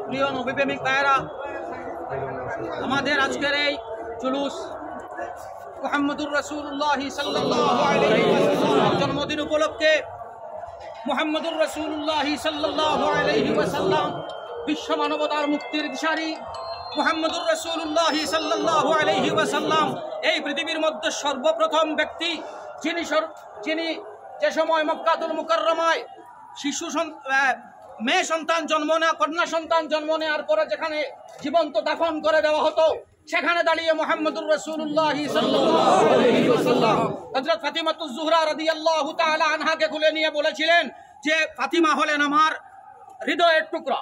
প্রিয় নবীপ্রেমিক ভাইয়েরা, আমাদের আজকের এই জুলুস মুহাম্মদুর রাসূলুল্লাহ সাল্লাল্লাহু আলাইহি ওয়াসাল্লাম জন্মদিন উপলক্ষে মুহাম্মদুর রাসূলুল্লাহ সাল্লাল্লাহু আলাইহি ওয়াসাল্লাম বিশ্ব মানবতার মুক্তির দিশারি মুহাম্মদুর রাসূলুল্লাহ সাল্লাল্লাহু আলাইহি ওয়াসাল্লাম এই পৃথিবীর মধ্যে সর্বপ্রথম ব্যক্তি যিনি যে সময় মক্কাতুল মুকাররমায় শিশু মেয়ে সন্তান জন্ম নেওয়া কন্যা সন্তান জন্ম নেওয়ার পরে যেখানে জীবন্ত দাফন করে দেওয়া হতো, সেখানে দাঁড়িয়ে মুহাম্মদুর রাসূলুল্লাহ সাল্লাল্লাহু আলাইহি ওয়াসাল্লাম হযরত ফাতিমাতুজ জোহরা রাদিয়াল্লাহু তাআলা আনহাকে খুলে নিয়ে বলেছিলেন যে ফাতিমা হলেন আমার হৃদয়ের টুকরা।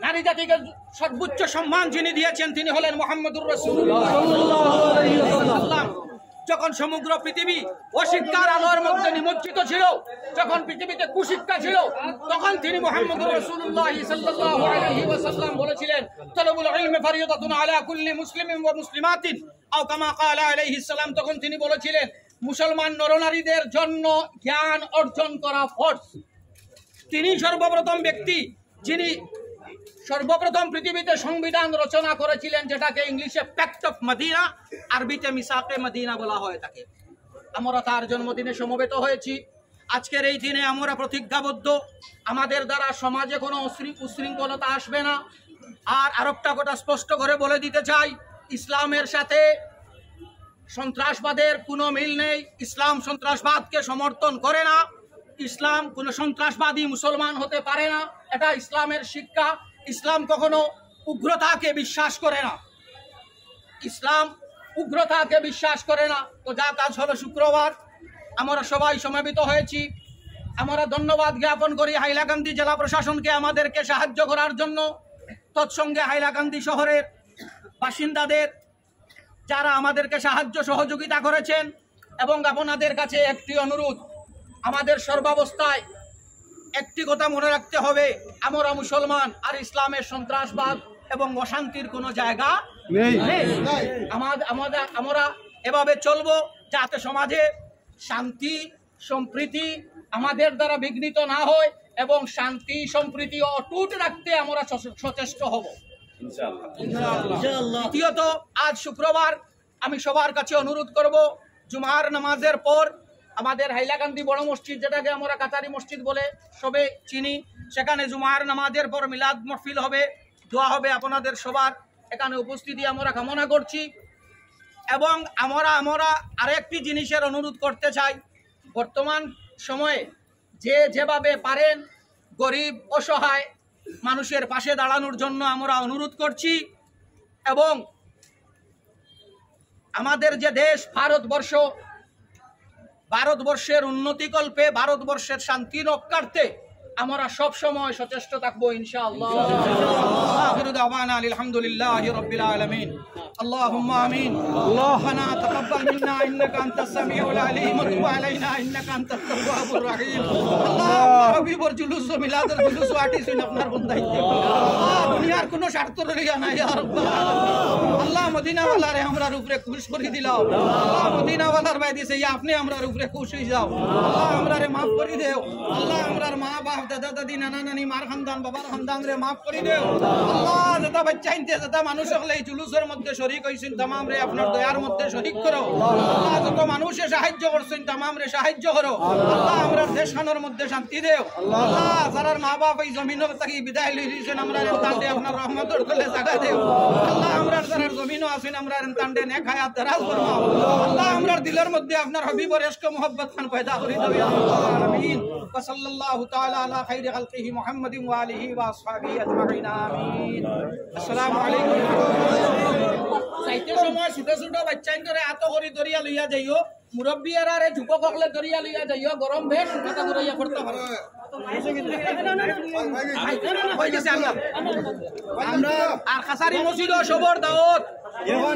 নারী জাতিকে সর্বোচ্চ সম্মান যিনি দিয়েছেন তিনি হলেন মুহাম্মদুর রাসূলুল্লাহ সাল্লাল্লাহু আলাইহি ওয়াসাল্লাম। যখন সমগ্র পৃথিবী অশিক্ষার আলোর মধ্যে নিমজ্জিত ছিল, যখন পৃথিবীতে কুশিক্ষা ছিল, তখন তিনি মুহাম্মদুর রাসূলুল্লাহ সাল্লাল্লাহু আলাইহি ওয়াসাল্লাম বলেছিলেন তালাবুল ইলমি ফারিয়াদাতুন আলা কুল্লি মুসলিমিন ওয়া মুসলিমাতিন আও কামা ক্বালা আলাইহিস সালাম। তখন তিনি বলেছিলেন মুসলমান নরনারীদের জন্য জ্ঞান অর্জন করা ফরজ। তিনি সর্বপ্রথম ব্যক্তি যিনি সর্বপ্রথম পৃথিবীতে সংবিধান রচনা করেছিলেন, যেটাকে ইংলিশে প্যাক্ট অফ মদিনা, আরবিতে মিসাকে মদিনা বলা হয় তাকে। আমরা তার জন্মদিনে সমবেত হয়েছি। আজকের এই দিনে আমরা প্রতিজ্ঞাবদ্ধ, আমাদের দ্বারা সমাজে কোনো উশৃঙ্খলতা আসবে না। আর আরেকটা কথা স্পষ্ট করে বলে দিতে চাই, ইসলামের সাথে সন্ত্রাসবাদের কোনো মিল নেই। ইসলাম সন্ত্রাসবাদকে সমর্থন করে না। ইসলাম কোনো সন্ত্রাসবাদী মুসলমান হতে পারে না, এটা ইসলামের শিক্ষা। ইসলাম কখনো উগ্রতাকে বিশ্বাস করে না। ইসলাম উগ্রতাকে বিশ্বাস করে না। তো যা কাজ হলো শুক্রবার আমরা সবাই সমবেত হয়েছি। আমরা ধন্যবাদ জ্ঞাপন করি হাইলাকান্দি জেলা প্রশাসনকে আমাদেরকে সাহায্য করার জন্য, তৎসঙ্গে হাইলাকান্দি শহরের বাসিন্দাদের যারা আমাদেরকে সাহায্য সহযোগিতা করেছেন। এবং আপনাদের কাছে একটি অনুরোধ, আমাদের সর্বাবস্থায় একটি কথা মনে রাখতে হবে, আমরা মুসলমান, আর ইসলামের সন্ত্রাসবাদ এবং অশান্তির কোনো জায়গা নেই। আমরা এভাবে চলবো যাতে সমাজে শান্তি সম্প্রীতি আমাদের দ্বারা বিঘ্নিত না হয়, এবং শান্তি সম্প্রীতি অটুট রাখতে আমরা সচেষ্ট হব ইনশাআল্লাহ। দ্বিতীয়ত, আজ শুক্রবার আমি সবার কাছে অনুরোধ করব, জুমার নামাজের পর আমাদের হাইলাকান্দি বড় মসজিদ, যেটাকে আমরা কাতারি মসজিদ বলে সবে চিনি, সেখানে জুমার নামাজের পর মিলাদ মাহফিল হবে, দোয়া হবে। আপনাদের সবার এখানে উপস্থিতি আমরা কামনা করছি। এবং আমরা আরেকটি জিনিসের অনুরোধ করতে চাই, বর্তমান সময়ে যেভাবে পারেন গরিব অসহায় মানুষের পাশে দাঁড়ানোর জন্য আমরা অনুরোধ করছি। এবং আমাদের যে দেশ ভারতবর্ষের উন্নতিকল্পে, ভারতবর্ষের শান্তি রক্ষার্থে আমরা সব সময় সচেষ্ট থাকবো ইনশাআল্লাহ। আখিরু দাওয়ানা আলহামদুলিল্লাহি রাব্বিল আলামিন। আল্লাহুম্মা আমিন। রব্বানা তাকাব্বাল মিন্না ইন্নাকা আনতাস সামিউল আলিম ওয়া তুব আলাইনা ইন্নাকা আনতাত তাওয়াবুর রহিম। আল্লাহ হাবিবুর জুলুস ও মিলাদের জুলুস আটিসিন আপনার বন্দাইতে। দুনিয়ার কোনো স্বার্থ রইয়া না ইয়া রাব্বাল আলামিন। আল্লাহ মদিনা ওয়ালারে আমরার উপরে খুশ করে দিলাও। আল্লাহ মদিনা ওয়ালার ভাই দিছে ইয়া আপনি আমরার উপরে খুশ হই যাও। আল্লাহ আমরারে maaf করে দেও। আল্লাহ আমরার মা বাপ দাদা দাদি নানা নানি মার খানদান বাবার খানদান রে মাফ করে দেও। আল্লাহ যত বাচ্চা ইনতে যত মানুষ হলে এই জুলুসের মধ্যে শরীক হইছেন तमाम রে আপনার দয়ার মধ্যে শরীক করো। আল্লাহ যত মানুষে সাহায্য করছেন तमाम রে সাহায্য করো। আল্লাহ আমরার দেশখানের মধ্যে শান্তি দেও। আল্লাহ যারার মা বাপ এই জমিনের থেকে বিদায় লইছেন আমরা তান্ডে আপনার রহমতের তলে জায়গা দেও। আল্লাহ আমরার যারার জমিনও আছেন আমরা তান্ডে নেক হায়াত দারাজ ফরমাও। আল্লাহ আমরার দিলের মধ্যে আপনার হাবিবের ইশক মোহব্বত খান পয়দা করে দাও ইয়া রাব্বাল আলামিন। ওয়া সাল্লাল্লাহু তাআলা আলা খাইরি খালকিহি মুহাম্মাদিন ওয়া আলিহি ওয়া আসহাবিহি আজমাইন আমিন। আসসালামু আলাইকুম। সাইতে সময় ছোট ছোট বাচ্চাইন করে এত করি দরিয়া লইয়া যাইও, মুরব্বিয়ারা রে ঝুপক হকলে দরিয়া লইয়া যাইও, গরম বেশ কথা দরিয়া করতে পারো। আমরা আর খাসারি মসজিদ ও সবর দাওয়াত এখন